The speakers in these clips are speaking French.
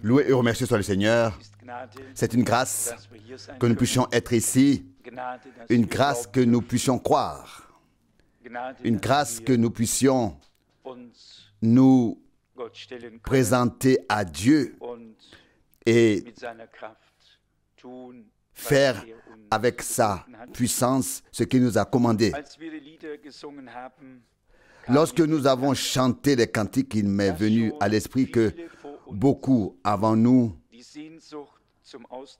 Loué et remercié soit le Seigneur. C'est une grâce que nous puissions être ici, une grâce que nous puissions croire, une grâce que nous puissions nous présenter à Dieu et faire avec sa puissance ce qu'il nous a commandé. Lorsque nous avons chanté les cantiques, il m'est venu à l'esprit que beaucoup avant nous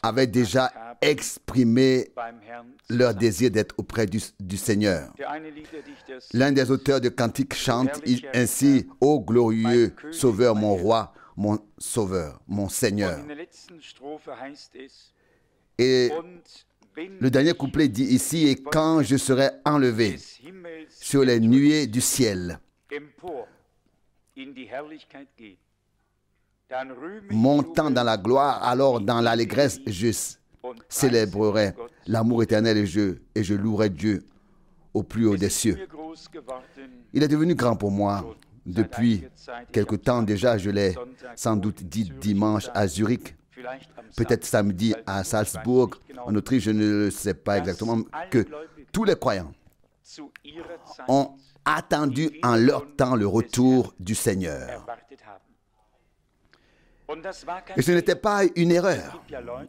avaient déjà exprimé leur désir d'être auprès du Seigneur. L'un des auteurs de cantiques chante ainsi « Ô glorieux Sauveur, mon roi, mon Sauveur, mon Seigneur ». Et le dernier couplet dit ici « Et quand je serai enlevé sur les nuées du ciel, montant dans la gloire, alors dans l'allégresse, je célébrerai l'amour éternel et je louerai Dieu au plus haut des cieux. » Il est devenu grand pour moi depuis quelque temps déjà. Je l'ai sans doute dit dimanche à Zurich, peut-être samedi à Salzbourg, en Autriche, je ne le sais pas exactement, que tous les croyants ont attendu en leur temps le retour du Seigneur. Et ce n'était pas une erreur.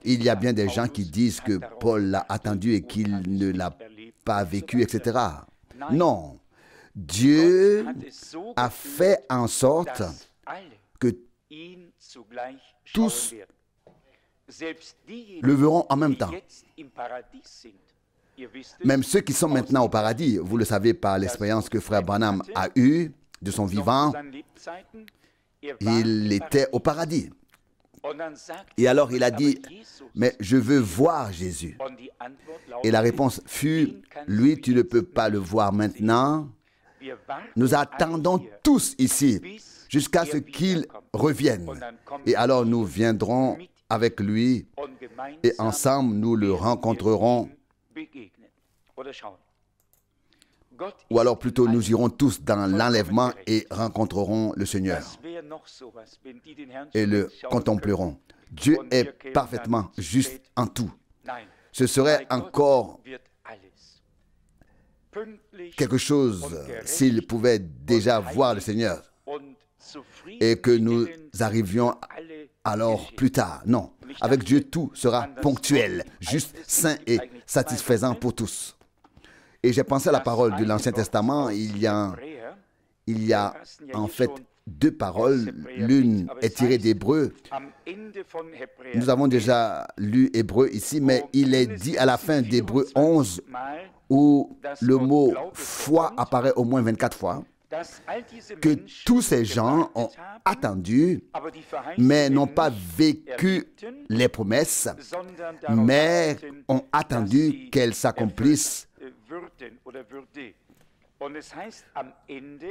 Il y a bien des gens qui disent que Paul l'a attendu et qu'il ne l'a pas vécu, etc. Non. Dieu a fait en sorte que tous le verront en même temps. Même ceux qui sont maintenant au paradis, vous le savez par l'expérience que Frère Branham a eue de son vivant, il était au paradis. Et alors il a dit, mais je veux voir Jésus. Et la réponse fut, lui, tu ne peux pas le voir maintenant. Nous attendons tous ici jusqu'à ce qu'il revienne. Et alors nous viendrons avec lui et ensemble nous le rencontrerons. Ou alors plutôt nous irons tous dans l'enlèvement et rencontrerons le Seigneur et le contemplerons. Dieu est parfaitement juste en tout. Ce serait encore quelque chose s'il pouvait déjà voir le Seigneur et que nous arrivions alors plus tard. Non, avec Dieu tout sera ponctuel, juste, saint et satisfaisant pour tous. Et j'ai pensé à la parole de l'Ancien Testament. Il y a en fait deux paroles. L'une est tirée d'Hébreu. Nous avons déjà lu Hébreu ici, mais il est dit à la fin d'Hébreu 11, où le mot « foi » apparaît au moins 24 fois, que tous ces gens ont attendu, mais n'ont pas vécu les promesses, mais ont attendu qu'elles s'accomplissent.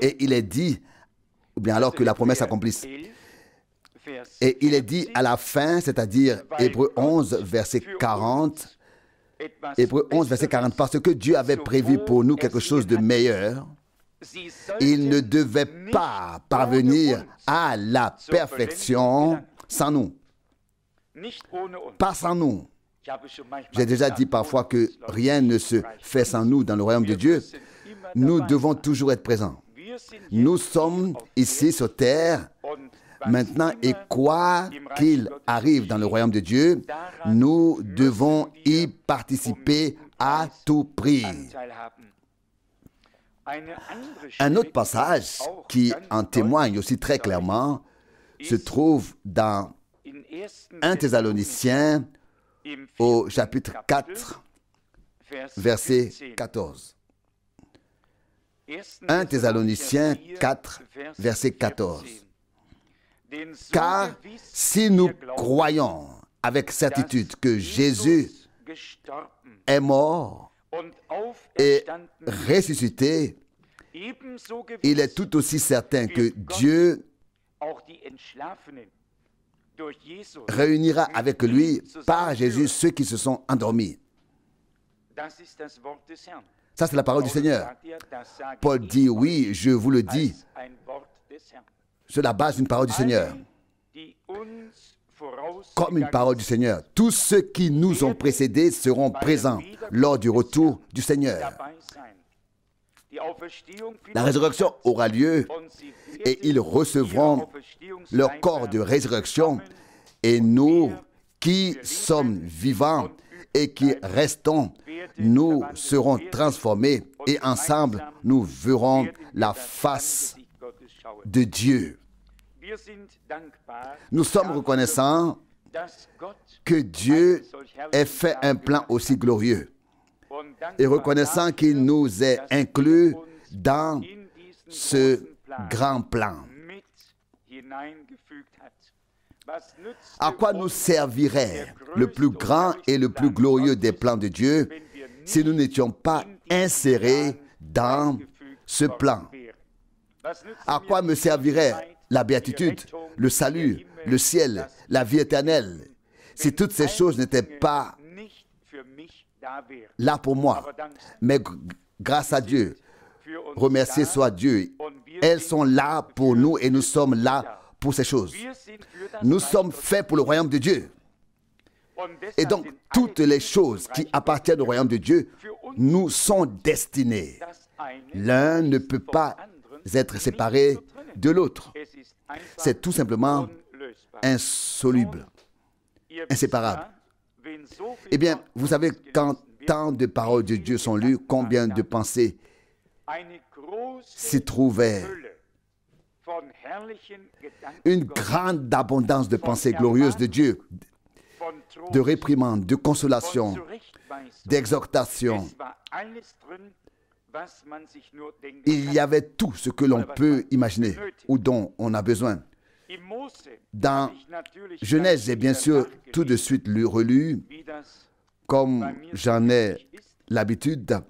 Et il est dit, ou bien alors que la promesse s'accomplisse. Et il est dit à la fin, c'est-à-dire Hébreu 11, verset 40, Hébreu 11, verset 40, parce que Dieu avait prévu pour nous quelque chose de meilleur, il ne devait pas parvenir à la perfection sans nous. Pas sans nous. J'ai déjà dit parfois que rien ne se fait sans nous dans le royaume de Dieu. Nous devons toujours être présents. Nous sommes ici sur terre maintenant et quoi qu'il arrive dans le royaume de Dieu, nous devons y participer à tout prix. Un autre passage qui en témoigne aussi très clairement se trouve dans 1 Thessaloniciens au chapitre 4, verset 14. 1 Thessaloniciens 4, verset 14. Car si nous croyons avec certitude que Jésus est mort et ressuscité, il est tout aussi certain que Dieu réunira avec lui par Jésus ceux qui se sont endormis. Ça, c'est la parole du Seigneur. Paul dit, oui, je vous le dis, sur la base d'une parole du Seigneur. comme une parole du Seigneur. Tous ceux qui nous ont précédés seront présents lors du retour du Seigneur. La résurrection aura lieu et ils recevront leur corps de résurrection. Et nous qui sommes vivants et qui restons, nous serons transformés et ensemble nous verrons la face de Dieu. Nous sommes reconnaissants que Dieu ait fait un plan aussi glorieux et reconnaissant qu'il nous ait inclus dans ce grand plan. À quoi nous servirait le plus grand et le plus glorieux des plans de Dieu si nous n'étions pas insérés dans ce plan? À quoi me servirait la béatitude, le salut, le ciel, la vie éternelle, si toutes ces choses n'étaient pas là pour moi? Mais grâce à Dieu, remercié soit Dieu, elles sont là pour nous et nous sommes là pour ces choses. Nous sommes faits pour le royaume de Dieu. Et donc, toutes les choses qui appartiennent au royaume de Dieu nous sont destinées. L'un ne peut pas être séparé de l'autre. C'est tout simplement insoluble, inséparable. Eh bien, vous savez, quand tant de paroles de Dieu sont lues, combien de pensées s'y trouvaient? Une grande abondance de pensées glorieuses de Dieu, de réprimandes, de consolation, d'exhortation. Il y avait tout ce que l'on peut imaginer ou dont on a besoin. Dans Genèse, j'ai bien sûr tout de suite relu, comme j'en ai l'habitude.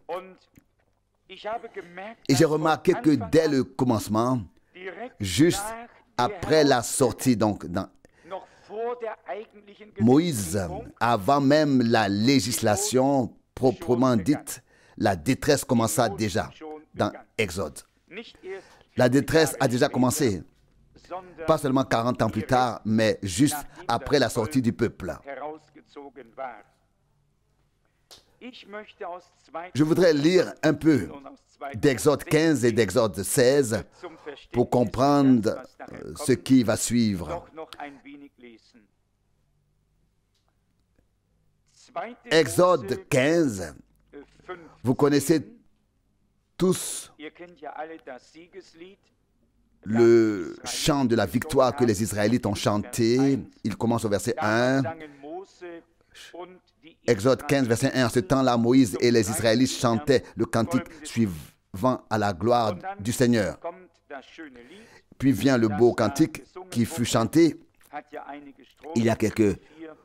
Et j'ai remarqué que dès le commencement, juste après la sortie, donc Moïse, avant même la législation proprement dite, la détresse commença déjà dans Exode. La détresse a déjà commencé, pas seulement 40 ans plus tard, mais juste après la sortie du peuple. Je voudrais lire un peu d'Exode 15 et d'Exode 16 pour comprendre ce qui va suivre. Exode 15, vous connaissez tous le chant de la victoire que les Israélites ont chanté. Il commence au verset 1. Exode 15, verset 1. En ce temps-là, Moïse et les Israélites chantaient le cantique suivant à la gloire du Seigneur. Puis vient le beau cantique qui fut chanté. Il y a quelques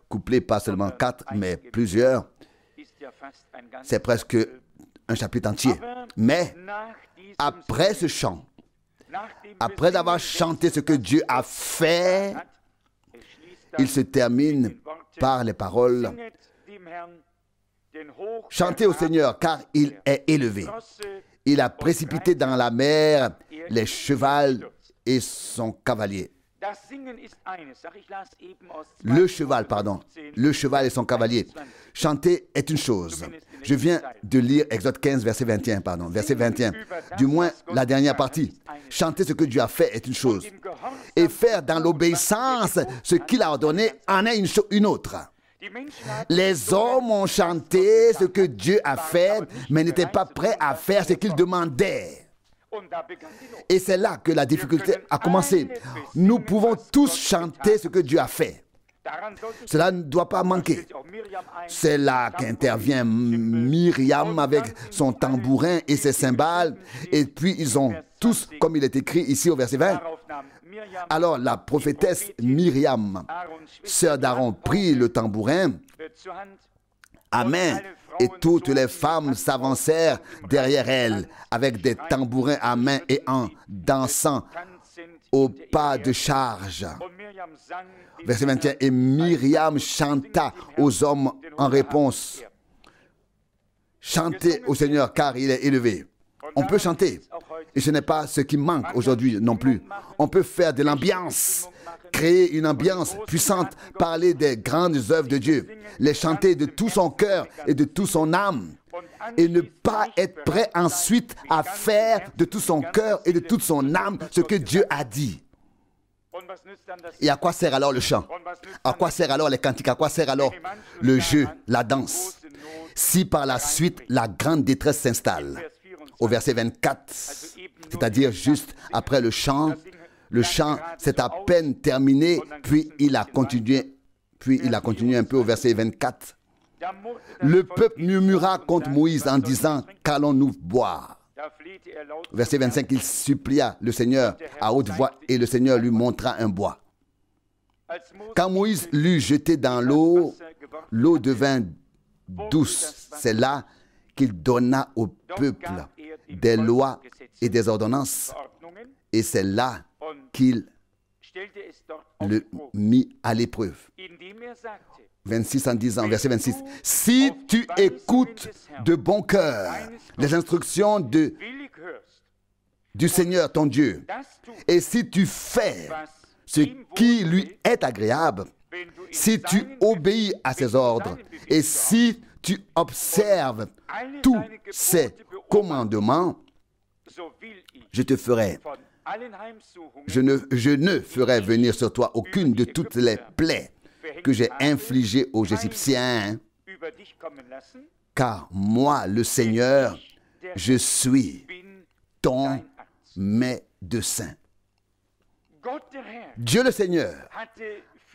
couplets, pas seulement 4, mais plusieurs. C'est presque un chapitre entier. Mais après ce chant, après avoir chanté ce que Dieu a fait, il se termine par les paroles « Chantez au Seigneur, car il est élevé. Il a précipité dans la mer les chevals et son cavalier. » Le cheval et son cavalier. Chanter est une chose. Je viens de lire Exode 15, verset 21, verset 21. Du moins, la dernière partie. Chanter ce que Dieu a fait est une chose. Et faire dans l'obéissance ce qu'il a ordonné en est une autre. Les hommes ont chanté ce que Dieu a fait, mais n'étaient pas prêts à faire ce qu'il demandait. Et c'est là que la difficulté a commencé. Nous pouvons tous chanter ce que Dieu a fait. Cela ne doit pas manquer. C'est là qu'intervient Myriam avec son tambourin et ses cymbales. Et puis ils ont tous, comme il est écrit ici au verset 20, alors la prophétesse Myriam, sœur d'Aaron, prit le tambourin à main. Et toutes les femmes s'avancèrent derrière elle avec des tambourins à main et en dansant au pas de charge. Verset 21. Et Myriam chanta aux hommes en réponse. Chantez au Seigneur car il est élevé. On peut chanter. Et ce n'est pas ce qui manque aujourd'hui non plus. On peut faire de l'ambiance. créer une ambiance puissante, parler des grandes œuvres de Dieu, les chanter de tout son cœur et de toute son âme, et ne pas être prêt ensuite à faire de tout son cœur et de toute son âme ce que Dieu a dit. Et à quoi sert alors le chant? À quoi sert alors les cantiques? À quoi sert alors le jeu, la danse? Si par la suite la grande détresse s'installe. Au verset 24, c'est-à-dire juste après le chant s'est à peine terminé, puis il a continué un peu au verset 24. Le peuple murmura contre Moïse en disant, qu'allons-nous boire? Verset 25, il supplia le Seigneur à haute voix et le Seigneur lui montra un bois. Quand Moïse l'eut jeté dans l'eau, l'eau devint douce. C'est là qu'il donna au peuple des lois et des ordonnances. Et c'est là qu'il le mit à l'épreuve. 26 en disant, verset 26, « Si tu écoutes de bon cœur les instructions du Seigneur ton Dieu, et si tu fais ce qui lui est agréable, si tu obéis à ses ordres, et si tu observes tous ses commandements, je ne ferai venir sur toi aucune de toutes les plaies que j'ai infligées aux Égyptiens, car moi, le Seigneur, je suis ton médecin. » Dieu le Seigneur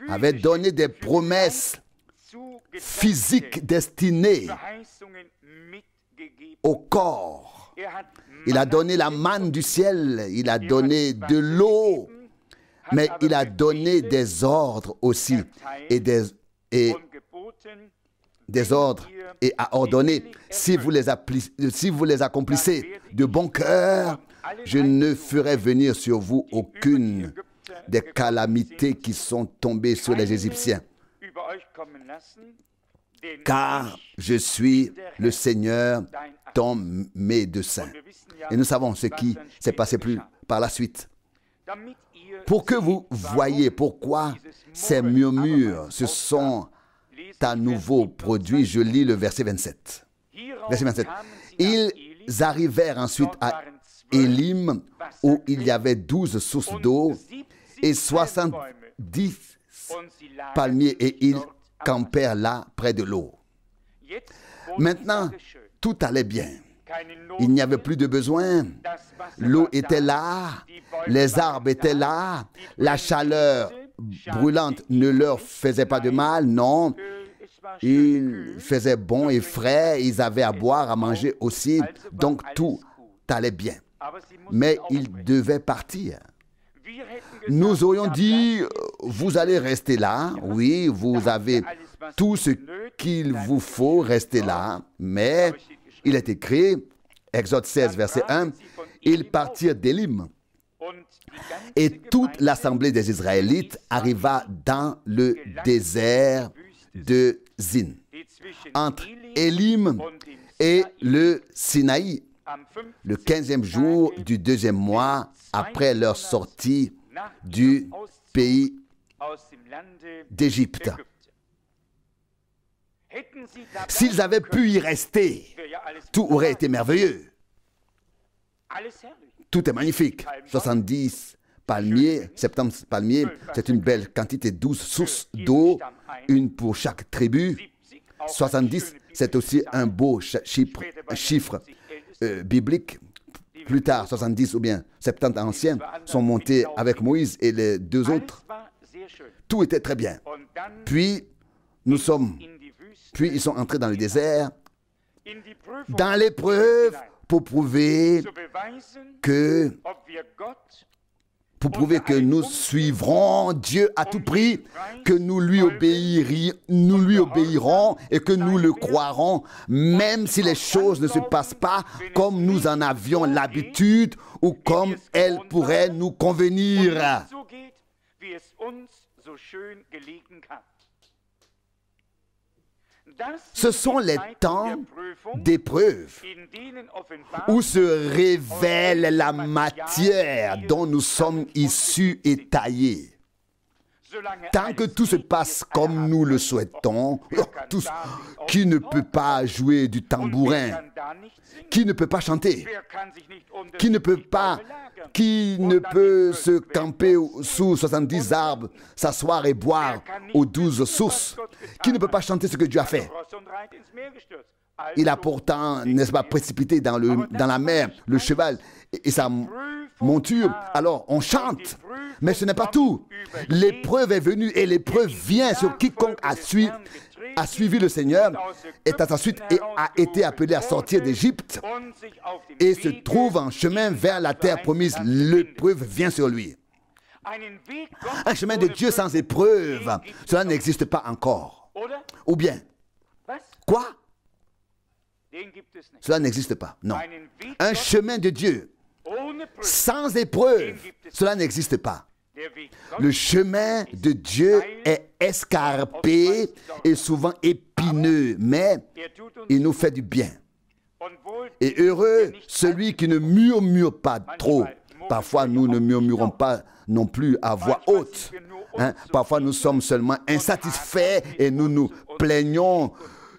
avait donné des promesses physiques destinées au corps. Il a donné la manne du ciel, il a donné de l'eau, mais il a donné des ordres aussi et des ordres et a ordonné, si vous les accomplissez de bon cœur, je ne ferai venir sur vous aucune des calamités qui sont tombées sur les Égyptiens. Car je suis le Seigneur, ton médecin. Et nous savons ce qui s'est passé par la suite. Pour que vous voyez pourquoi ces murmures se sont à nouveau produits, je lis le verset 27. Verset 27. Ils arrivèrent ensuite à Élim, où il y avait 12 sources d'eau et 70 palmiers, et ils campèrent là près de l'eau. Maintenant, tout allait bien. Il n'y avait plus de besoin. L'eau était là, les arbres étaient là, la chaleur brûlante ne leur faisait pas de mal, non. Il faisait bon et frais, ils avaient à boire, à manger aussi, donc tout allait bien. Mais ils devaient partir. Nous aurions dit, vous allez rester là, oui, vous avez tout ce qu'il vous faut, rester là, mais il est écrit, Exode 16, verset 1, ils partirent d'Élim. Et toute l'assemblée des Israélites arriva dans le désert de Zin, entre Élim et le Sinaï, le 15e jour du 2e mois après leur sortie du pays d'Égypte. S'ils avaient pu y rester, tout aurait été merveilleux. Tout est magnifique. 70 palmiers, 70 palmiers, c'est une belle quantité, 12 sources d'eau, une pour chaque tribu. 70, c'est aussi un beau chiffre biblique. Plus tard, 70 ou bien 70 anciens sont montés avec Moïse et les deux autres. Tout était très bien. Puis ils sont entrés dans le désert, dans l'épreuve, pour prouver que nous suivrons Dieu à tout prix, que nous lui obéirons et que nous le croirons, même si les choses ne se passent pas comme nous en avions l'habitude ou comme elles pourraient nous convenir. Ce sont les temps d'épreuve où se révèle la matière dont nous sommes issus et taillés. Tant que tout se passe comme nous le souhaitons, tous, qui ne peut pas jouer du tambourin, qui ne peut pas chanter, qui ne peut se camper sous 70 arbres, s'asseoir et boire aux 12 sources, qui ne peut pas chanter ce que Dieu a fait. Il a pourtant, n'est-ce pas, précipité dans la mer le cheval et sa monture. Alors, on chante, mais ce n'est pas tout. L'épreuve est venue et l'épreuve vient sur quiconque a suivi le Seigneur, et ensuite a été appelé à sortir d'Égypte et se trouve en chemin vers la terre promise. L'épreuve vient sur lui. Un chemin de Dieu sans épreuve, cela n'existe pas encore. Ou bien, quoi? Cela n'existe pas, non. Un chemin de Dieu sans épreuve, cela n'existe pas. Le chemin de Dieu est escarpé et souvent épineux, mais il nous fait du bien. Et heureux celui qui ne murmure pas trop. Parfois, nous ne murmurons pas non plus à voix haute. Parfois, nous sommes seulement insatisfaits et nous nous plaignons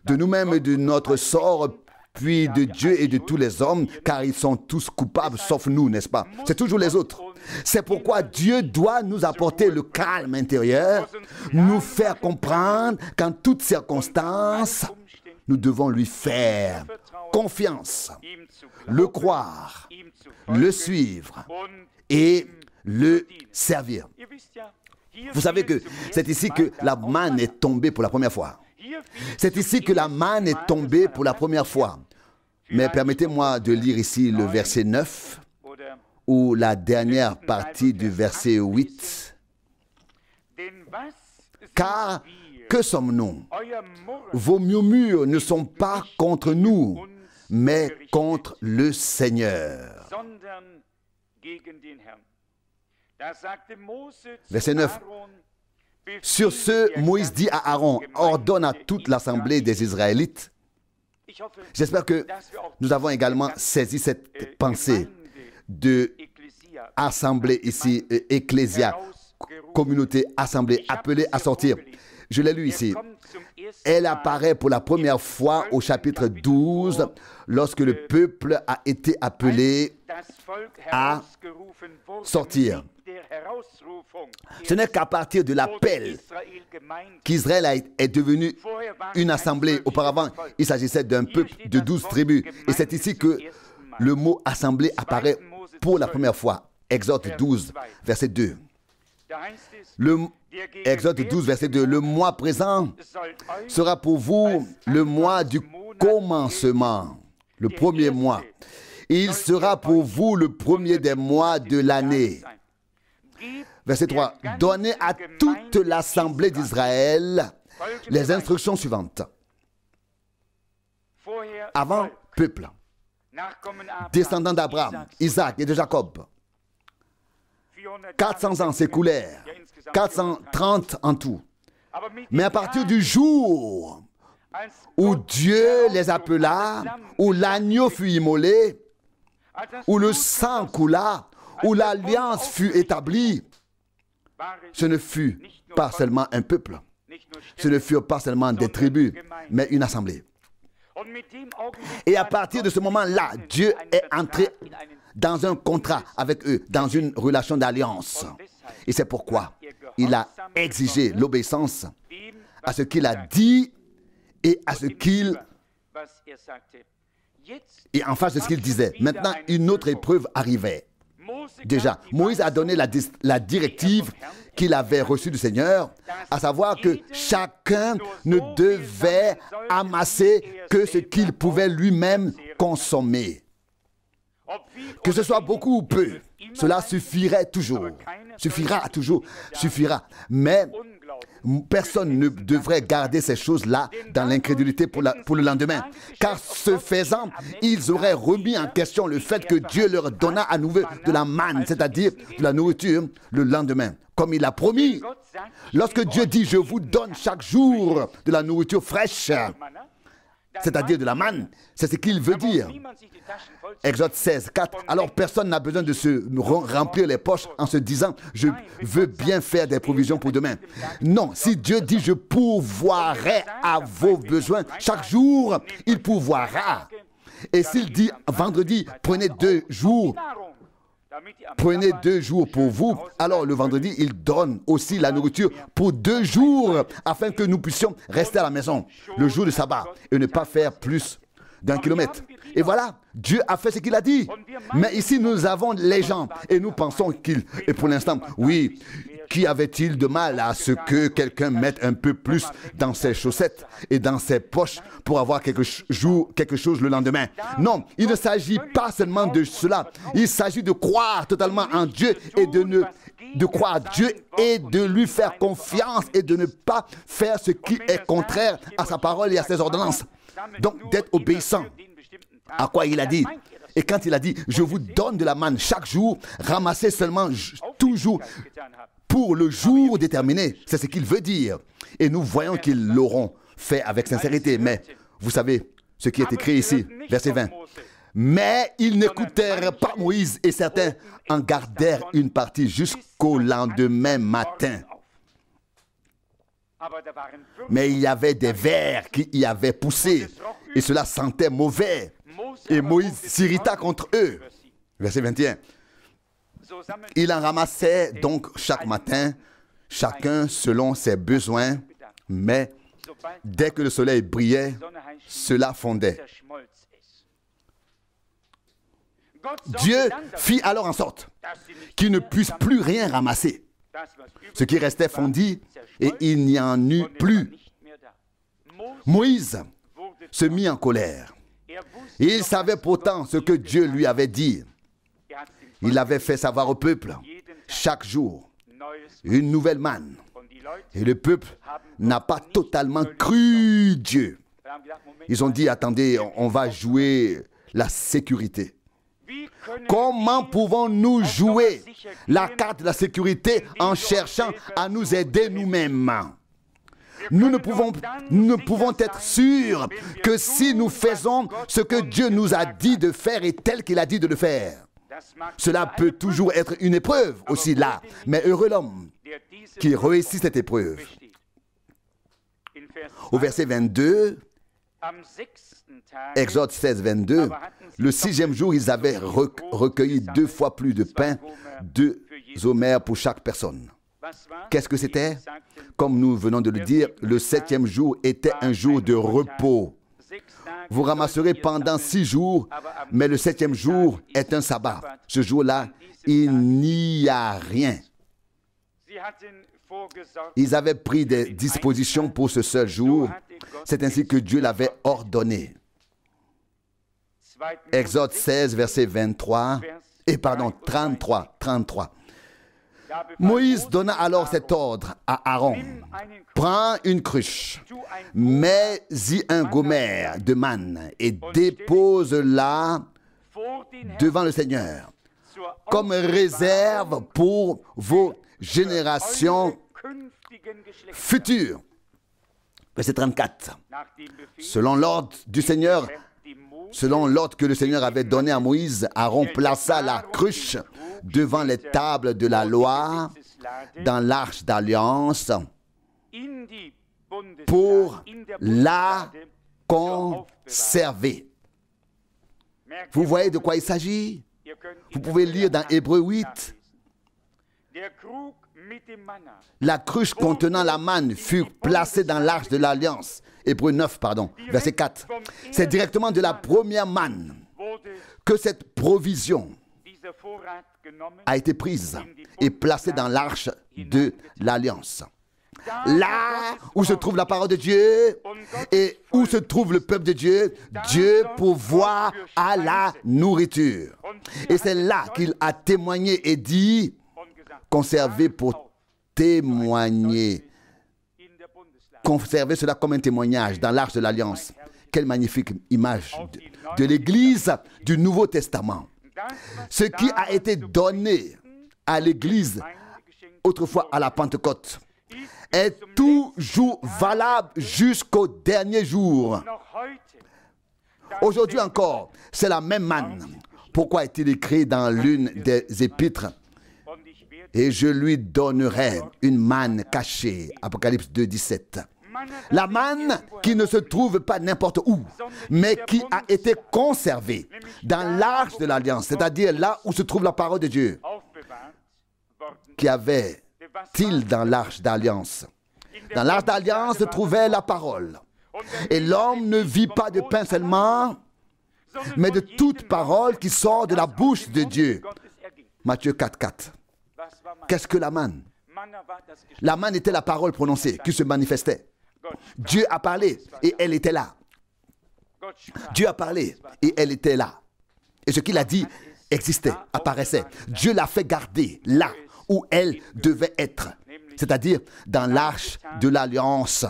de nous-mêmes et de notre sort, puis de Dieu et de tous les hommes, car ils sont tous coupables, sauf nous, n'est-ce pas? C'est toujours les autres. C'est pourquoi Dieu doit nous apporter le calme intérieur, nous faire comprendre qu'en toutes circonstances, nous devons lui faire confiance, le croire, le suivre et le servir. Vous savez que c'est ici que la manne est tombée pour la première fois. C'est ici que la manne est tombée pour la première fois. Mais permettez-moi de lire ici le verset 9 ou la dernière partie du verset 8. Car que sommes-nous? Vos murmures ne sont pas contre nous, mais contre le Seigneur. Verset 9. Sur ce, Moïse dit à Aaron, ordonne à toute l'assemblée des Israélites. J'espère que nous avons également saisi cette pensée de assemblée ici, ecclésia, communauté, assemblée, appelée à sortir. Je l'ai lu ici. Elle apparaît pour la première fois au chapitre 12, lorsque le peuple a été appelé à sortir. Ce n'est qu'à partir de l'appel qu'Israël est devenu une assemblée. Auparavant, il s'agissait d'un peuple de 12 tribus. Et c'est ici que le mot assemblée apparaît pour la première fois. Exode 12, verset 2. Exode 12, verset 2. Le mois présent sera pour vous le mois du commencement, le premier mois. Il sera pour vous le premier des mois de l'année. Verset 3. Donnez à toute l'assemblée d'Israël les instructions suivantes. Avant, peuple, descendant d'Abraham, Isaac et de Jacob. 400 ans s'écoulèrent, 430 en tout. Mais à partir du jour où Dieu les appela, où l'agneau fut immolé, où le sang coula, où l'alliance fut établie, ce ne fut pas seulement un peuple, ce ne furent pas seulement des tribus, mais une assemblée. Et à partir de ce moment-là, Dieu est entré dans un contrat avec eux, dans une relation d'alliance. Et c'est pourquoi il a exigé l'obéissance à ce qu'il a dit et à ce qu'il... Et en face de ce qu'il disait. Maintenant, une autre épreuve arrivait. Déjà, Moïse a donné la directive qu'il avait reçue du Seigneur, à savoir que chacun ne devait amasser que ce qu'il pouvait lui-même consommer. Que ce soit beaucoup ou peu, cela suffirait toujours. Suffira toujours, suffira. Mais personne ne devrait garder ces choses-là dans l'incrédulité pour le lendemain. Car ce faisant, ils auraient remis en question le fait que Dieu leur donna à nouveau de la manne, c'est-à-dire de la nourriture, le lendemain. Comme il a promis, lorsque Dieu dit « Je vous donne chaque jour de la nourriture fraîche », c'est-à-dire de la manne. C'est ce qu'il veut dire. Exode 16, 4. Alors personne n'a besoin de se remplir les poches en se disant « Je veux bien faire des provisions pour demain ». Non, si Dieu dit « Je pourvoirai à vos besoins », chaque jour, il pourvoira. Et s'il dit vendredi, prenez 2 jours, prenez 2 jours pour vous, alors le vendredi, il donne aussi la nourriture pour 2 jours afin que nous puissions rester à la maison le jour du sabbat et ne pas faire plus d'1 kilomètre. Et voilà, Dieu a fait ce qu'il a dit. Mais ici, nous avons les gens et nous pensons qu'il, et pour l'instant, oui, qu'y avait-il de mal à ce que quelqu'un mette un peu plus dans ses chaussettes et dans ses poches pour avoir quelque chose le lendemain? Non, il ne s'agit pas seulement de cela. Il s'agit de croire totalement en Dieu et de croire Dieu et de lui faire confiance et de ne pas faire ce qui est contraire à sa parole et à ses ordonnances. Donc, d'être obéissant à quoi il a dit. Et quand il a dit, je vous donne de la manne chaque jour, ramassez seulement toujours pour le jour déterminé. C'est ce qu'il veut dire. Et nous voyons qu'ils l'auront fait avec sincérité. Mais vous savez ce qui est écrit ici, verset 20. Mais ils n'écoutèrent pas Moïse et certains en gardèrent une partie jusqu'au lendemain matin. Mais il y avait des vers qui y avaient poussé et cela sentait mauvais. Et Moïse s'irrita contre eux. Verset 21. Il en ramassait donc chaque matin, chacun selon ses besoins, mais dès que le soleil brillait, cela fondait. Dieu fit alors en sorte qu'ils ne puissent plus rien ramasser. Ce qui restait fondit et il n'y en eut plus. Moïse se mit en colère. Il savait pourtant ce que Dieu lui avait dit. Il avait fait savoir au peuple chaque jour une nouvelle manne. Et le peuple n'a pas totalement cru Dieu. Ils ont dit, attendez, on va jouer la sécurité. Comment pouvons-nous jouer la carte de la sécurité en cherchant à nous aider nous-mêmes? Nous ne pouvons être sûrs que si nous faisons ce que Dieu nous a dit de faire et tel qu'il a dit de le faire. Cela peut toujours être une épreuve aussi là, mais heureux l'homme qui réussit cette épreuve. Au verset 22, Exode 16, 22, le 6e jour, ils avaient recueilli 2 fois plus de pain, 2 homères pour chaque personne. Qu'est-ce que c'était? Comme nous venons de le dire, le 7e jour était un jour de repos. Vous ramasserez pendant 6 jours, mais le 7e jour est un sabbat. Ce jour-là, il n'y a rien. Ils avaient pris des dispositions pour ce seul jour. C'est ainsi que Dieu l'avait ordonné. Exode 16, verset 33. Moïse donna alors cet ordre à Aaron. Prends une cruche, mets-y un gomer de manne et dépose-la devant le Seigneur comme réserve pour vos générations futures. Verset 34. Selon l'ordre du Seigneur, selon l'ordre que le Seigneur avait donné à Moïse, Aaron plaça la cruche devant les tables de la loi dans l'arche d'alliance pour la conserver. Vous voyez de quoi il s'agit? Vous pouvez lire dans Hébreux 8. La cruche contenant la manne fut placée dans l'arche de l'alliance. Hébreux 9, verset 4. C'est directement de la première manne que cette provision a été prise et placée dans l'arche de l'alliance. Là où se trouve la parole de Dieu et où se trouve le peuple de Dieu, Dieu pourvoit à la nourriture. Et c'est là qu'il a témoigné et dit, conservez pour témoigner. Conservez cela comme un témoignage dans l'arche de l'alliance. Quelle magnifique image de l'Église du Nouveau Testament. Ce qui a été donné à l'Église autrefois à la Pentecôte est toujours valable jusqu'au dernier jour. Aujourd'hui encore, c'est la même manne. Pourquoi est-il écrit dans l'une des épîtres? Et je lui donnerai une manne cachée. Apocalypse 2, 17. La manne qui ne se trouve pas n'importe où, mais qui a été conservée dans l'arche de l'Alliance, c'est-à-dire là où se trouve la parole de Dieu. Qu'y avait-il dans l'arche d'Alliance? Dans l'arche d'Alliance se trouvait la parole. Et l'homme ne vit pas de pain seulement, mais de toute parole qui sort de la bouche de Dieu. Matthieu 4, 4. Qu'est-ce que la manne? La manne était la parole prononcée qui se manifestait. Dieu a parlé et elle était là. Dieu a parlé et elle était là. Et ce qu'il a dit existait, apparaissait. Dieu l'a fait garder là où elle devait être. C'est-à-dire dans l'arche de l'Alliance.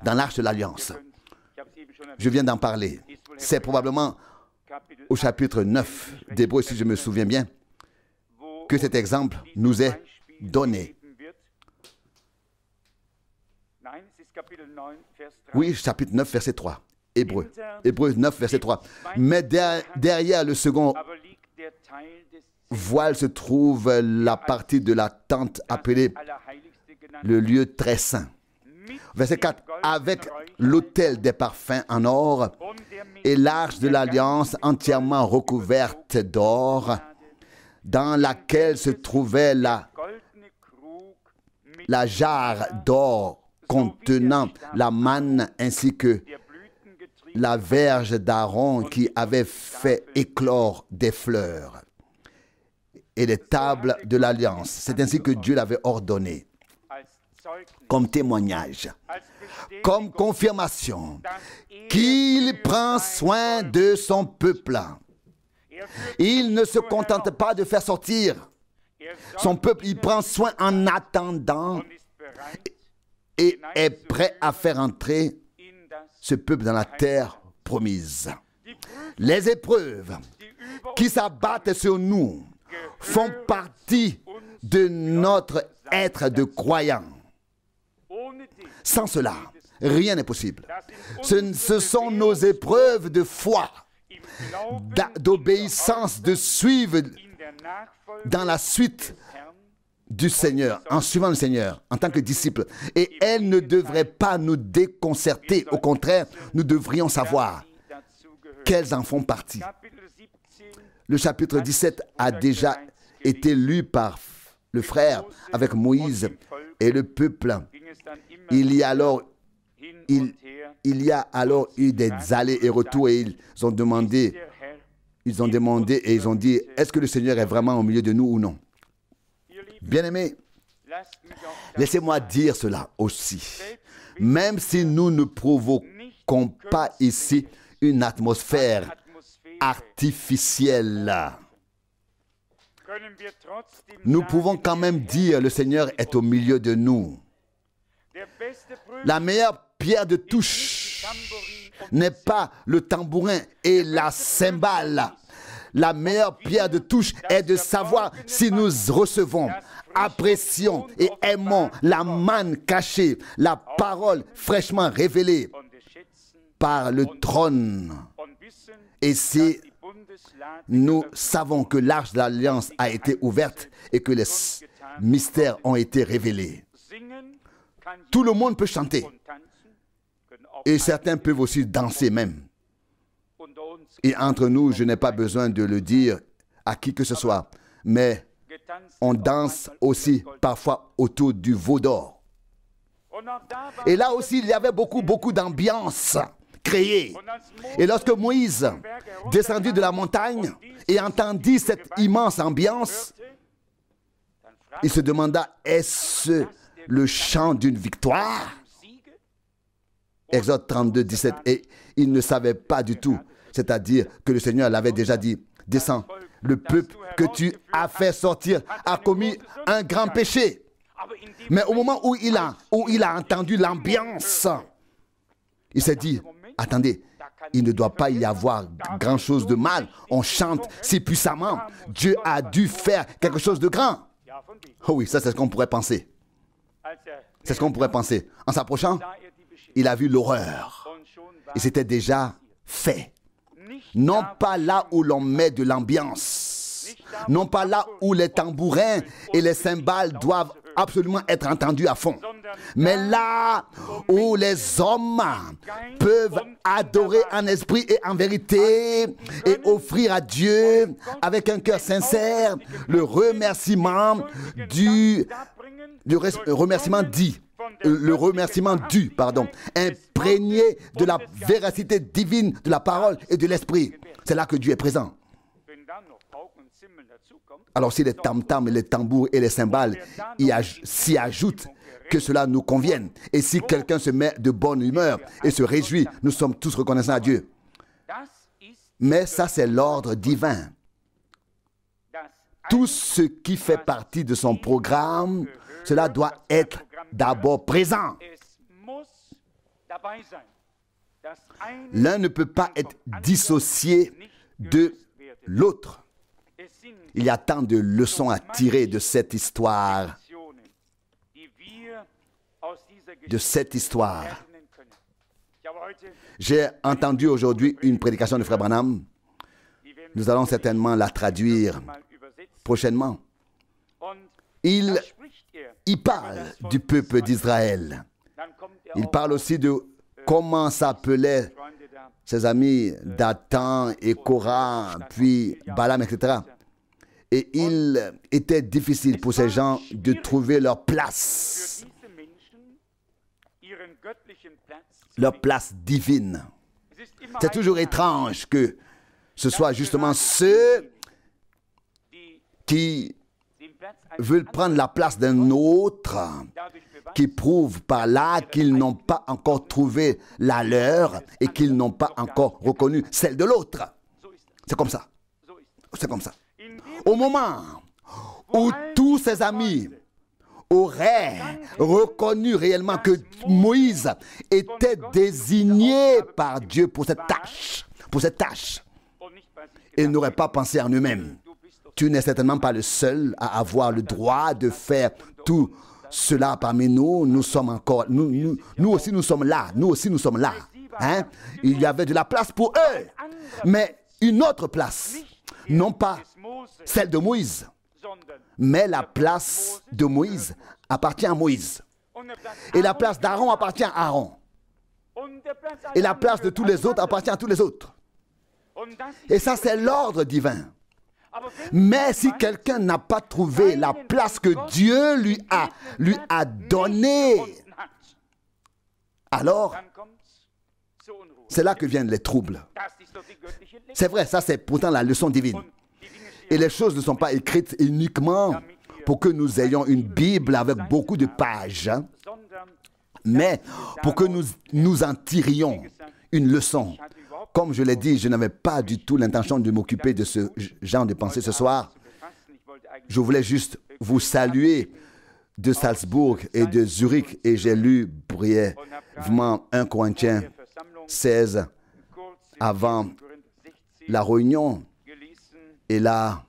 Dans l'arche de l'Alliance. Je viens d'en parler. C'est probablement au chapitre 9 d'Hébreux, si je me souviens bien, que cet exemple nous est donné. Oui, chapitre 9, verset 3. Hébreux. Hébreux 9, verset 3. Mais derrière le second voile se trouve la partie de la tente appelée le lieu très saint. Verset 4. Avec l'autel des parfums en or et l'arche de l'Alliance entièrement recouverte d'or, dans laquelle se trouvait la jarre d'or contenant la manne ainsi que la verge d'Aaron qui avait fait éclore des fleurs et les tables de l'Alliance. C'est ainsi que Dieu l'avait ordonné, comme témoignage, comme confirmation qu'il prend soin de son peuple. Il ne se contente pas de faire sortir son peuple, il prend soin en attendant et est prêt à faire entrer ce peuple dans la terre promise. Les épreuves qui s'abattent sur nous font partie de notre être de croyant. Sans cela, rien n'est possible. Ce sont nos épreuves de foi, d'obéissance, de suivre dans la suite du Seigneur, en suivant le Seigneur, en tant que disciples. Et elles ne devraient pas nous déconcerter. Au contraire, nous devrions savoir qu'elles en font partie. Le chapitre 17 a déjà été lu par le frère avec Moïse et le peuple. Il y a alors eu des allers et retours et ils ont demandé et ils ont dit, est-ce que le Seigneur est vraiment au milieu de nous ou non? Bien-aimés, laissez-moi dire cela aussi. Même si nous ne provoquons pas ici une atmosphère artificielle, nous pouvons quand même dire le Seigneur est au milieu de nous. La meilleure pierre de touche n'est pas le tambourin et la cymbale. La meilleure pierre de touche est de savoir si nous recevons, apprécions et aimons la manne cachée, la parole fraîchement révélée par le trône. Et si nous savons que l'arche de l'Alliance a été ouverte et que les mystères ont été révélés, tout le monde peut chanter. Et certains peuvent aussi danser même. Et entre nous, je n'ai pas besoin de le dire à qui que ce soit, mais on danse aussi parfois autour du veau d'or. Et là aussi, il y avait beaucoup d'ambiance créée. Et lorsque Moïse descendit de la montagne et entendit cette immense ambiance, il se demanda, est-ce le chant d'une victoire? Exode 32, 17. Et il ne savait pas du tout. C'est-à-dire que le Seigneur l'avait déjà dit, descends, le peuple que tu as fait sortir a commis un grand péché. Mais au moment où il a entendu l'ambiance, il s'est dit, attendez, il ne doit pas y avoir grand-chose de mal. On chante si puissamment. Dieu a dû faire quelque chose de grand. Oh oui, ça c'est ce qu'on pourrait penser. C'est ce qu'on pourrait penser. En s'approchant, il a vu l'horreur. Et c'était déjà fait. Non pas là où l'on met de l'ambiance. Non pas là où les tambourins et les cymbales doivent absolument être entendus à fond. Mais là où les hommes peuvent adorer en esprit et en vérité et offrir à Dieu avec un cœur sincère le remerciement imprégné de la véracité divine de la parole et de l'esprit. C'est là que Dieu est présent. Alors si les tam-tams, les tambours et les cymbales s'y ajoutent, que cela nous convienne. Et si quelqu'un se met de bonne humeur et se réjouit, nous sommes tous reconnaissants à Dieu. Mais ça, c'est l'ordre divin. Tout ce qui fait partie de son programme, cela doit être d'abord présent. L'un ne peut pas être dissocié de l'autre. Il y a tant de leçons à tirer de cette histoire. J'ai entendu aujourd'hui une prédication de Frère Branham. Nous allons certainement la traduire prochainement. Il parle du peuple d'Israël. Il parle aussi de comment s'appelaient ses amis Dathan et Korah, puis Balaam, etc. Et il était difficile pour ces gens de trouver leur place divine. C'est toujours étrange que ce soit justement ceux qui veulent prendre la place d'un autre, qui prouvent par là qu'ils n'ont pas encore trouvé la leur et qu'ils n'ont pas encore reconnu celle de l'autre. C'est comme ça. C'est comme ça. Au moment où tous ses amis auraient reconnu réellement que Moïse était désigné par Dieu pour cette tâche, ils n'auraient pas pensé en eux-mêmes. Tu n'es certainement pas le seul à avoir le droit de faire tout cela parmi nous. Nous sommes encore, nous aussi nous sommes là. Nous aussi nous sommes là. Hein? Il y avait de la place pour eux, mais une autre place, non pas celle de Moïse, mais la place de Moïse appartient à Moïse. Et la place d'Aaron appartient à Aaron. Et la place de tous les autres appartient à tous les autres. Et ça, c'est l'ordre divin. Mais si quelqu'un n'a pas trouvé la place que Dieu lui a donnée, alors, c'est là que viennent les troubles. C'est vrai, ça c'est pourtant la leçon divine. Et les choses ne sont pas écrites uniquement pour que nous ayons une Bible avec beaucoup de pages, hein, mais pour que nous en tirions une leçon. Comme je l'ai dit, je n'avais pas du tout l'intention de m'occuper de ce genre de pensée ce soir. Je voulais juste vous saluer de Salzbourg et de Zurich et j'ai lu brièvement 1 Corinthiens 16 avant la réunion. Et là,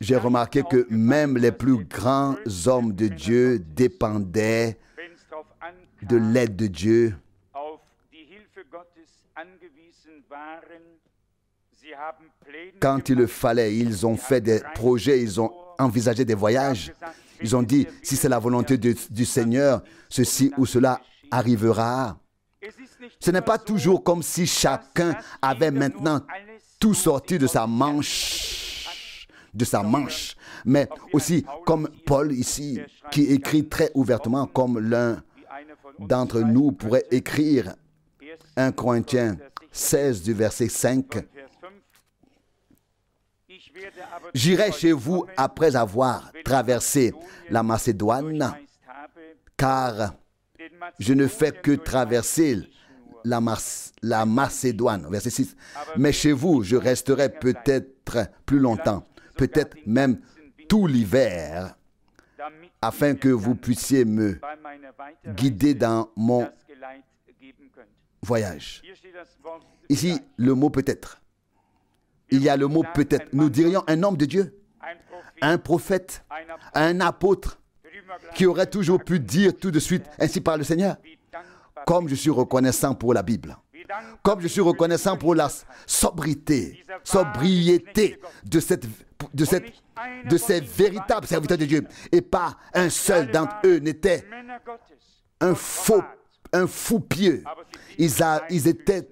j'ai remarqué que même les plus grands hommes de Dieu dépendaient de l'aide de Dieu. Quand il le fallait, ils ont fait des projets, ils ont envisagé des voyages. Ils ont dit, si c'est la volonté du Seigneur, ceci ou cela arrivera. Ce n'est pas toujours comme si chacun avait maintenant tout sorti de sa manche, mais aussi comme Paul ici, qui écrit très ouvertement, comme l'un d'entre nous pourrait écrire 1 Corinthiens 16 du verset 5. J'irai chez vous après avoir traversé la Macédoine, car je ne fais que traverser la Macédoine. Verset 6. Mais chez vous, je resterai peut-être plus longtemps, peut-être même tout l'hiver, afin que vous puissiez me guider dans mon voyage. Ici, le mot peut-être. Il y a le mot peut-être. Nous dirions un homme de Dieu, un prophète, un apôtre, qui aurait toujours pu dire tout de suite, ainsi par le Seigneur, comme je suis reconnaissant pour la Bible. Comme je suis reconnaissant pour la sobriété de ces véritables serviteurs de Dieu. Et pas un seul d'entre eux n'était un fou pieux. Ils étaient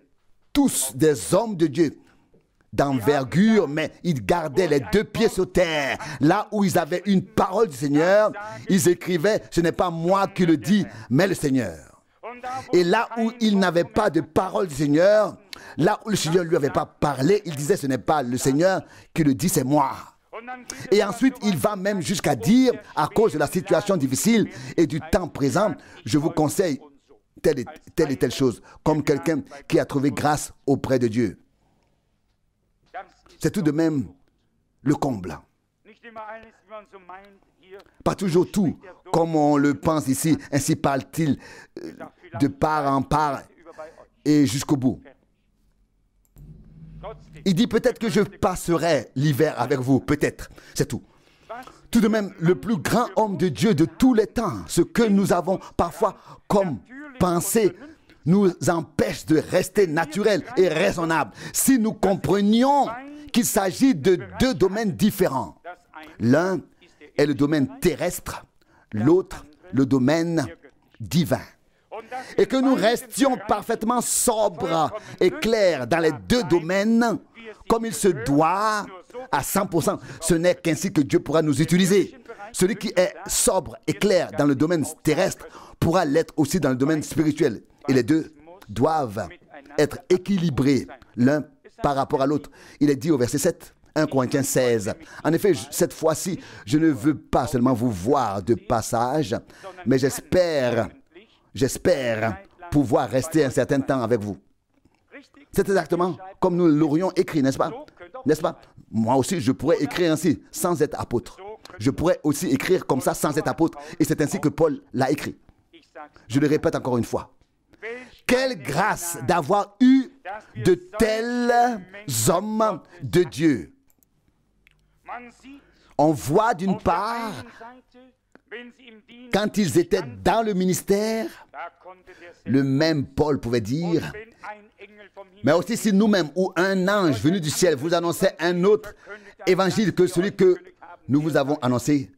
tous des hommes de Dieu d'envergure, mais ils gardaient les deux pieds sur terre. Là où ils avaient une parole du Seigneur, ils écrivaient, ce n'est pas moi qui le dis, mais le Seigneur. Et là où il n'avait pas de parole du Seigneur, là où le Seigneur ne lui avait pas parlé, il disait, ce n'est pas le Seigneur qui le dit, c'est moi. Et ensuite, il va même jusqu'à dire, à cause de la situation difficile et du temps présent, je vous conseille telle et telle chose, comme quelqu'un qui a trouvé grâce auprès de Dieu. C'est tout de même le comble. Pas toujours tout, comme on le pense ici, ainsi parle-t-il de part en part et jusqu'au bout. Il dit peut-être que je passerai l'hiver avec vous, peut-être, c'est tout. Tout de même, le plus grand homme de Dieu de tous les temps, ce que nous avons parfois comme pensée, nous empêche de rester naturel et raisonnable. Si nous comprenions qu'il s'agit de deux domaines différents. L'un est le domaine terrestre, l'autre le domaine divin. Et que nous restions parfaitement sobres et clairs dans les deux domaines, comme il se doit, à 100%. Ce n'est qu'ainsi que Dieu pourra nous utiliser. Celui qui est sobre et clair dans le domaine terrestre pourra l'être aussi dans le domaine spirituel. Et les deux doivent être équilibrés l'un par rapport à l'autre. Il est dit au verset 7, 1 Corinthiens 16. En effet, cette fois-ci, je ne veux pas seulement vous voir de passage, mais j'espère pouvoir rester un certain temps avec vous. C'est exactement comme nous l'aurions écrit, n'est-ce pas? N'est-ce pas? Moi aussi, je pourrais écrire ainsi, sans être apôtre. Je pourrais aussi écrire comme ça, sans être apôtre. Et c'est ainsi que Paul l'a écrit. Je le répète encore une fois. Quelle grâce d'avoir eu de tels hommes de Dieu. On voit d'une part, quand ils étaient dans le ministère, le même Paul pouvait dire, mais aussi si nous-mêmes ou un ange venu du ciel vous annonçait un autre évangile que celui que nous vous avons annoncé,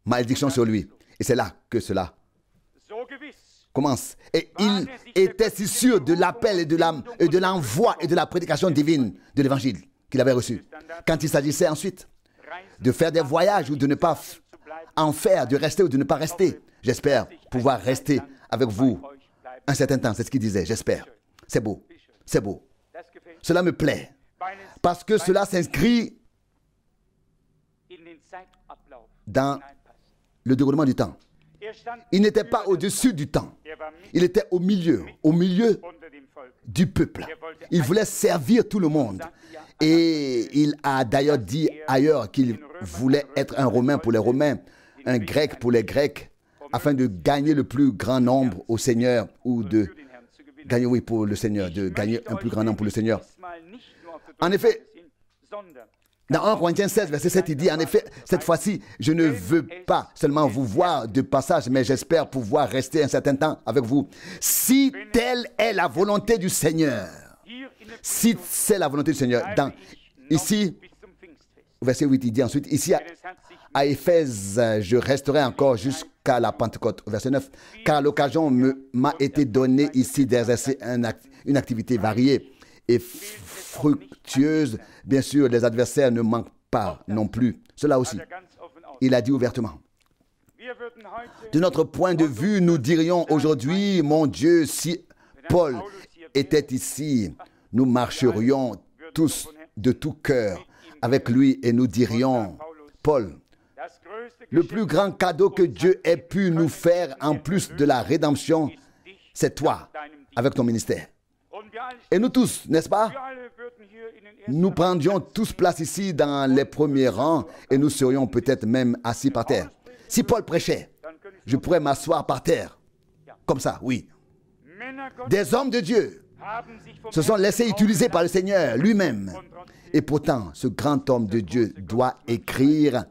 malédiction sur lui. Et c'est là que cela commence. Et il était si sûr de l'appel et de l'envoi et de la prédication divine de l'évangile qu'il avait reçu. Quand il s'agissait ensuite de faire des voyages ou de ne pas en faire, de rester ou de ne pas rester, j'espère pouvoir rester avec vous un certain temps. C'est ce qu'il disait, j'espère. C'est beau, c'est beau. Cela me plaît parce que cela s'inscrit dans le déroulement du temps. Il n'était pas au-dessus du temps. Il était au milieu du peuple. Il voulait servir tout le monde. Et il a d'ailleurs dit ailleurs qu'il voulait être un Romain pour les Romains, un Grec pour les Grecs, afin de gagner le plus grand nombre au Seigneur, ou de gagner, oui, pour le Seigneur, de gagner un plus grand nombre pour le Seigneur. En effet, dans 1 Corinthiens 16, verset 7, il dit, en effet, cette fois-ci, je ne veux pas seulement vous voir de passage, mais j'espère pouvoir rester un certain temps avec vous. Si telle est la volonté du Seigneur, si c'est la volonté du Seigneur, ici, verset 8, il dit ensuite, ici à Éphèse, je resterai encore jusqu'à la Pentecôte, verset 9, car l'occasion m'a été donnée ici d'exercer une activité variée et fructueuse. Bien sûr, les adversaires ne manquent pas non plus. Cela aussi, il a dit ouvertement. De notre point de vue, nous dirions aujourd'hui, mon Dieu, si Paul était ici, nous marcherions tous de tout cœur avec lui et nous dirions, Paul, le plus grand cadeau que Dieu ait pu nous faire en plus de la rédemption, c'est toi, avec ton ministère. Et nous tous, n'est-ce pas? Nous prendrions tous place ici dans les premiers rangs et nous serions peut-être même assis par terre. Si Paul prêchait, je pourrais m'asseoir par terre. Comme ça, oui. Des hommes de Dieu se sont laissés utiliser par le Seigneur lui-même. Et pourtant, ce grand homme de Dieu doit écrire,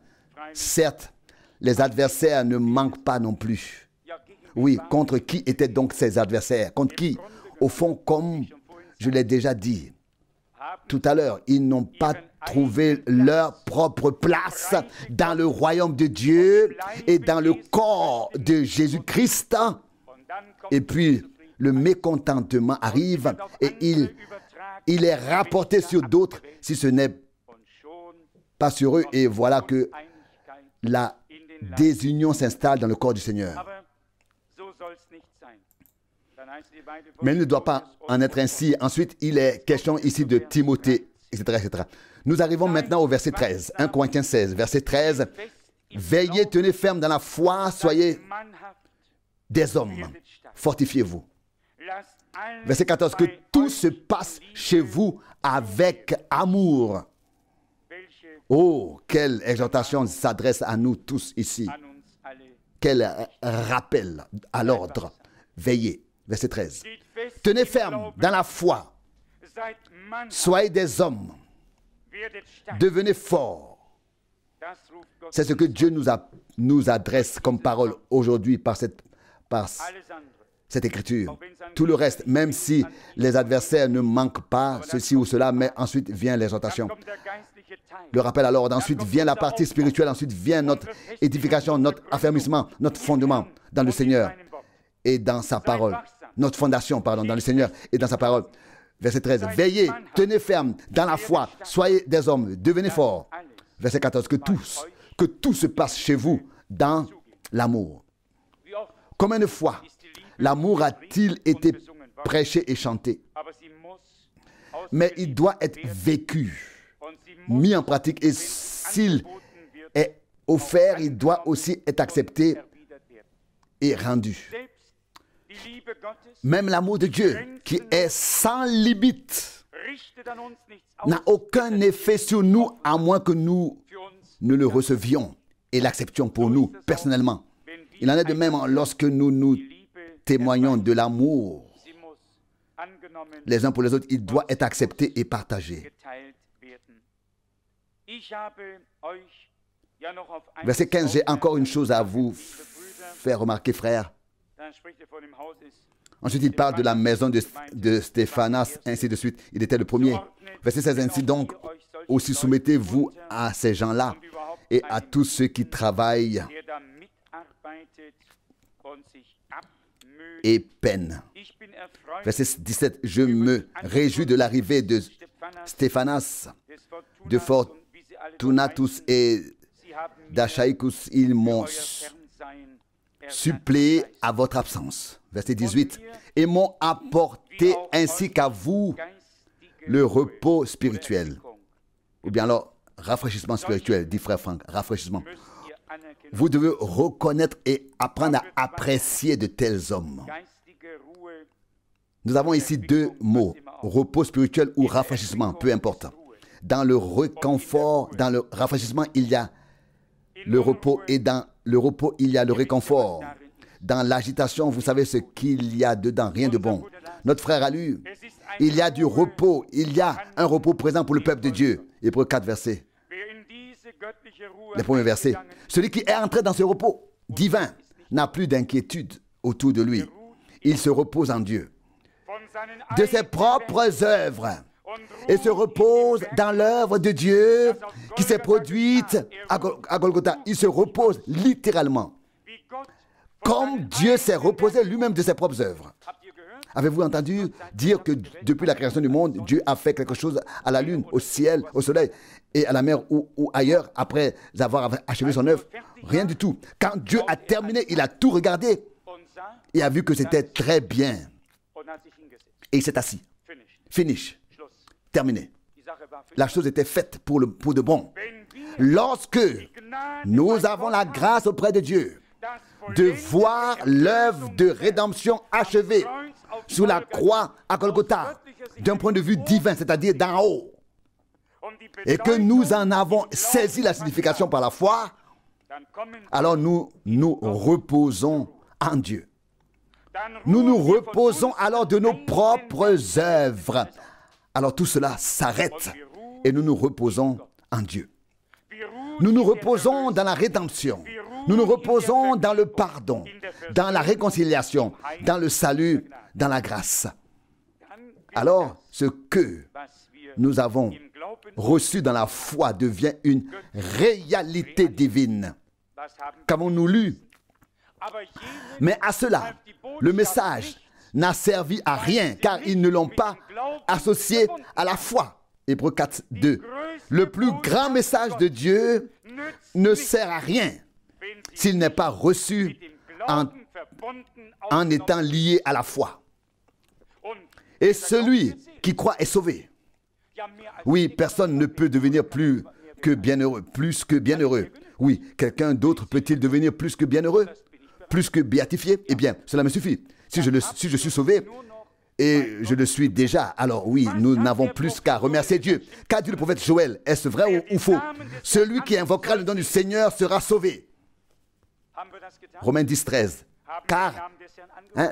certes, les adversaires ne manquent pas non plus. Oui, contre qui étaient donc ces adversaires? Contre qui? Au fond, comme Je l'ai déjà dit tout à l'heure, ils n'ont pas trouvé leur propre place dans le royaume de Dieu et dans le corps de Jésus-Christ. Et puis, le mécontentement arrive et il est rapporté sur d'autres si ce n'est pas sur eux. Et voilà que la désunion s'installe dans le corps du Seigneur. Mais il ne doit pas en être ainsi. Ensuite, il est question ici de Timothée, etc., etc. Nous arrivons maintenant au verset 13. 1 Corinthiens 16, verset 13. Veillez, tenez ferme dans la foi, soyez des hommes. Fortifiez-vous. Verset 14. Que tout se passe chez vous avec amour. Oh, quelle exhortation s'adresse à nous tous ici. Quel rappel à l'ordre. Veillez. Verset 13. Tenez ferme dans la foi. Soyez des hommes. Devenez forts. C'est ce que Dieu nous adresse comme parole aujourd'hui par cette écriture. Tout le reste, même si les adversaires ne manquent pas ceci ou cela, mais ensuite vient l'exhortation. Le rappel à l'ordre. Ensuite vient la partie spirituelle. Ensuite vient notre édification, notre affermissement, notre fondement dans le Seigneur et dans sa parole. Notre fondation, pardon, dans le Seigneur et dans sa parole. Verset 13. Veillez, tenez ferme dans la foi, soyez des hommes, devenez forts. Verset 14. Que tout se passe chez vous dans l'amour. Combien de fois l'amour a-t-il été prêché et chanté? Mais il doit être vécu, mis en pratique, et s'il est offert, il doit aussi être accepté et rendu. Même l'amour de Dieu, qui est sans limite, n'a aucun effet sur nous, à moins que nous ne le recevions et l'acceptions pour nous, personnellement. Il en est de même lorsque nous témoignons de l'amour les uns pour les autres. Il doit être accepté et partagé. Verset 15, j'ai encore une chose à vous faire remarquer, frères. Ensuite, il parle de la maison de Stéphanas, ainsi de suite. Il était le premier. Verset 16, ainsi donc, aussi soumettez-vous à ces gens-là et à tous ceux qui travaillent et peinent. Verset 17, je me réjouis de l'arrivée de Stéphanas, de Fortunatus et d'Achaïcus. Ils m'ont suppléé à votre absence. Verset 18. Et m'ont apporté ainsi qu'à vous le repos spirituel. Ou bien alors, rafraîchissement spirituel, dit frère Franck, rafraîchissement. Vous devez reconnaître et apprendre à apprécier de tels hommes. Nous avons ici deux mots, repos spirituel ou rafraîchissement, peu importe. Dans le réconfort, dans le rafraîchissement, il y a le repos et dans le repos, il y a le réconfort. Dans l'agitation, vous savez ce qu'il y a dedans, rien de bon. Notre frère a lu, il y a du repos, il y a un repos présent pour le peuple de Dieu. Hébreux 4 versets. Les premiers versets. Celui qui est entré dans ce repos divin n'a plus d'inquiétude autour de lui. Il se repose en Dieu. De ses propres œuvres. Et se repose dans l'œuvre de Dieu qui s'est produite à Golgotha. Il se repose littéralement. Comme Dieu s'est reposé lui-même de ses propres œuvres. Avez-vous entendu dire que depuis la création du monde, Dieu a fait quelque chose à la lune, au ciel, au soleil et à la mer ou ailleurs après avoir achevé son œuvre? Rien du tout. Quand Dieu a terminé, il a tout regardé et a vu que c'était très bien. Et il s'est assis. Finish. Terminé. La chose était faite pour de bon. Lorsque nous avons la grâce auprès de Dieu de voir l'œuvre de rédemption achevée sous la croix à Golgotha d'un point de vue divin, c'est-à-dire d'en haut, et que nous en avons saisi la signification par la foi, alors nous nous reposons en Dieu. Nous nous reposons alors de nos propres œuvres. Alors tout cela s'arrête et nous nous reposons en Dieu. Nous nous reposons dans la rédemption. Nous nous reposons dans le pardon, dans la réconciliation, dans le salut, dans la grâce. Alors, ce que nous avons reçu dans la foi devient une réalité divine. Qu'avons-nous lu? Mais à cela, le message n'a servi à rien, car ils ne l'ont pas associé à la foi. Hébreux 4, 2. Le plus grand message de Dieu ne sert à rien s'il n'est pas reçu en étant lié à la foi. Et celui qui croit est sauvé. Oui, personne ne peut devenir plus que bienheureux. Oui, quelqu'un d'autre peut-il devenir plus que bienheureux? Plus que béatifié? Eh bien, cela me suffit. Si je suis sauvé, et je le suis déjà, alors oui, nous n'avons plus qu'à remercier Dieu. Qu'a dit le prophète Joël? Est-ce vrai ou faux? Celui qui invoquera le nom du Seigneur sera sauvé. Romains 10, 13. Car,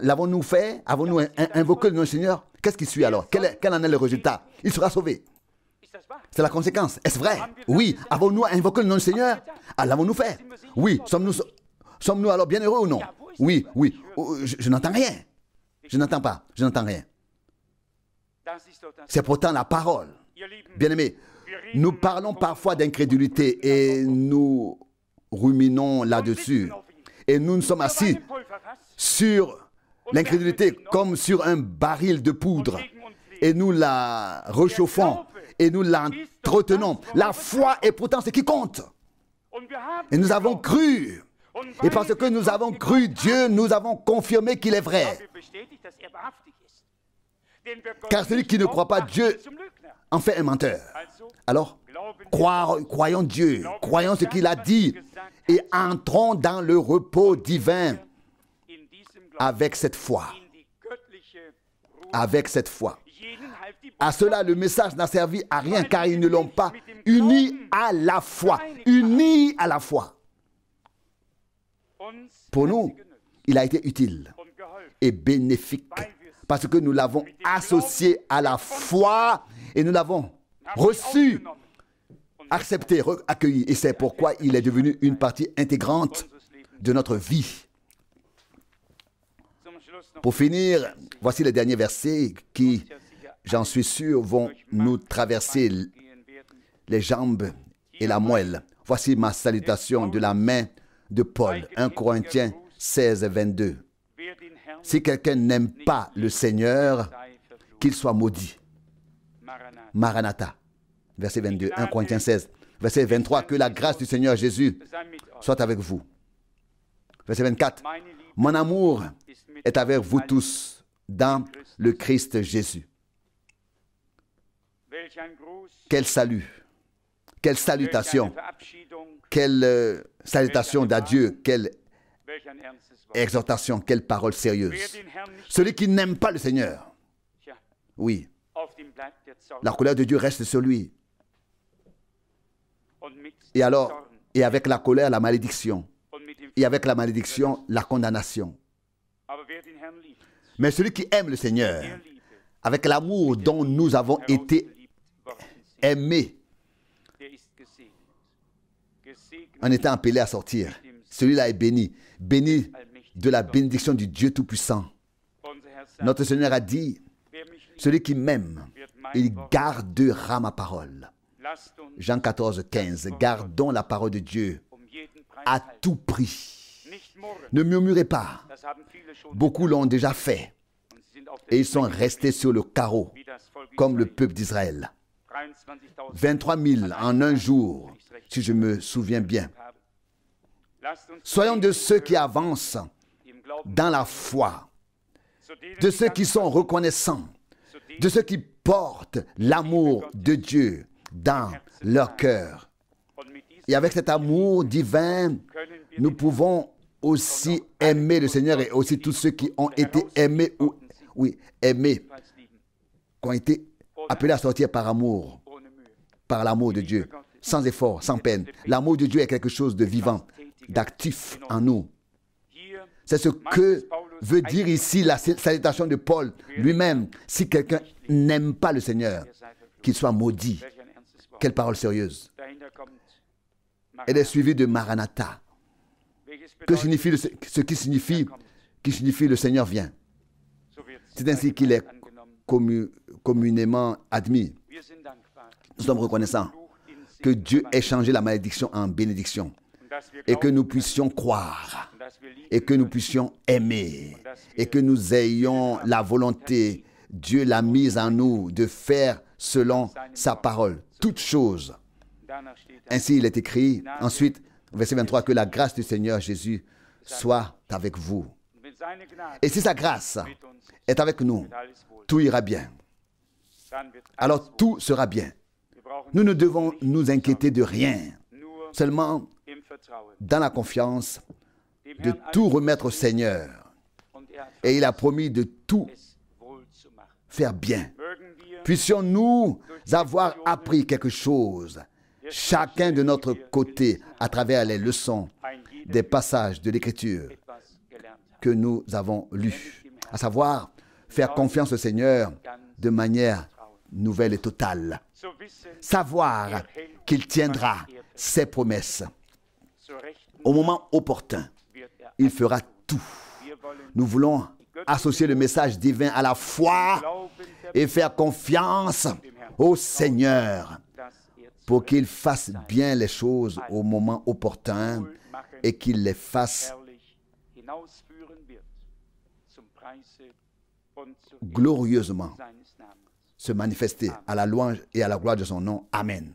l'avons-nous fait? Avons-nous invoqué le nom du Seigneur? Qu'est-ce qui suit alors? Quel en est le résultat? Il sera sauvé. C'est la conséquence. Est-ce vrai? Oui. Avons-nous invoqué le nom du Seigneur? L'avons-nous fait? Oui. Sommes-nous alors bienheureux ou non? Oui. Je n'entends rien. Je n'entends pas. Je n'entends rien. C'est pourtant la parole. Bien-aimés, nous parlons parfois d'incrédulité et nous ruminons là-dessus. Et nous nous sommes assis sur l'incrédulité comme sur un baril de poudre. Et nous la réchauffons et nous l'entretenons. La foi est pourtant ce qui compte. Et nous avons cru. Et parce que nous avons cru Dieu, nous avons confirmé qu'il est vrai. Car celui qui ne croit pas Dieu en fait un menteur. Alors, croyons Dieu, croyons ce qu'il a dit et entrons dans le repos divin avec cette foi. Avec cette foi. À cela, le message n'a servi à rien car ils ne l'ont pas uni à la foi. Uni à la foi. Pour nous, il a été utile et bénéfique parce que nous l'avons associé à la foi et nous l'avons reçu, accepté, accueilli. Et c'est pourquoi il est devenu une partie intégrante de notre vie. Pour finir, voici les derniers versets qui, j'en suis sûr, vont nous traverser les jambes et la moelle. Voici ma salutation de la main de Paul, 1 Corinthiens 16, 22. Si quelqu'un n'aime pas le Seigneur, qu'il soit maudit. Maranatha. Verset 22, 1 Corinthiens 16. Verset 23, que la grâce du Seigneur Jésus soit avec vous. Verset 24, mon amour est avec vous tous dans le Christ Jésus. Quel salut, quelle salutation, quelle salutation d'adieu, quelle exhortation, quelle parole sérieuse. Celui qui n'aime pas le Seigneur, oui, la colère de Dieu reste sur lui. Et alors, et avec la colère, la malédiction. Et avec la malédiction, la condamnation. Mais celui qui aime le Seigneur, avec l'amour dont nous avons été aimés, en étant appelés à sortir, celui-là est béni. Béni de la bénédiction du Dieu Tout-Puissant. Notre Seigneur a dit, celui qui m'aime, il gardera ma parole. Jean 14, 15. Gardons la parole de Dieu à tout prix. Ne murmurez pas. Beaucoup l'ont déjà fait. Et ils sont restés sur le carreau, comme le peuple d'Israël. 23 000 en un jour, si je me souviens bien. Soyons de ceux qui avancent dans la foi, de ceux qui sont reconnaissants, de ceux qui portent l'amour de Dieu dans leur cœur. Et avec cet amour divin, nous pouvons aussi aimer le Seigneur et aussi tous ceux qui ont été aimés, aimés, qui ont été appelés à sortir par amour, par l'amour de Dieu, sans effort, sans peine. L'amour de Dieu est quelque chose de vivant, d'actif en nous. C'est ce que veut dire ici la salutation de Paul lui-même. Si quelqu'un n'aime pas le Seigneur, qu'il soit maudit. Quelle parole sérieuse. Elle est suivie de Maranatha. Que signifie ce qui signifie le Seigneur vient. C'est ainsi qu'il est communément admis. Nous sommes reconnaissants que Dieu ait changé la malédiction en bénédiction et que nous puissions croire et que nous puissions aimer et que nous ayons la volonté, Dieu l'a mise en nous, de faire selon sa parole, toutes choses. Ainsi il est écrit, ensuite, verset 23, que la grâce du Seigneur Jésus soit avec vous. Et si sa grâce est avec nous, tout ira bien. Alors tout sera bien. Nous ne devons nous inquiéter de rien, seulement dans la confiance de tout remettre au Seigneur. Et il a promis de tout faire bien. Puissions-nous avoir appris quelque chose, chacun de notre côté, à travers les leçons des passages de l'Écriture que nous avons lus, à savoir faire confiance au Seigneur de manière nouvelle et totale. Savoir qu'il tiendra ses promesses. Au moment opportun, il fera tout. Nous voulons associer le message divin à la foi et faire confiance au Seigneur pour qu'il fasse bien les choses au moment opportun et qu'il les fasse glorieusement se manifester à la louange et à la gloire de son nom. Amen.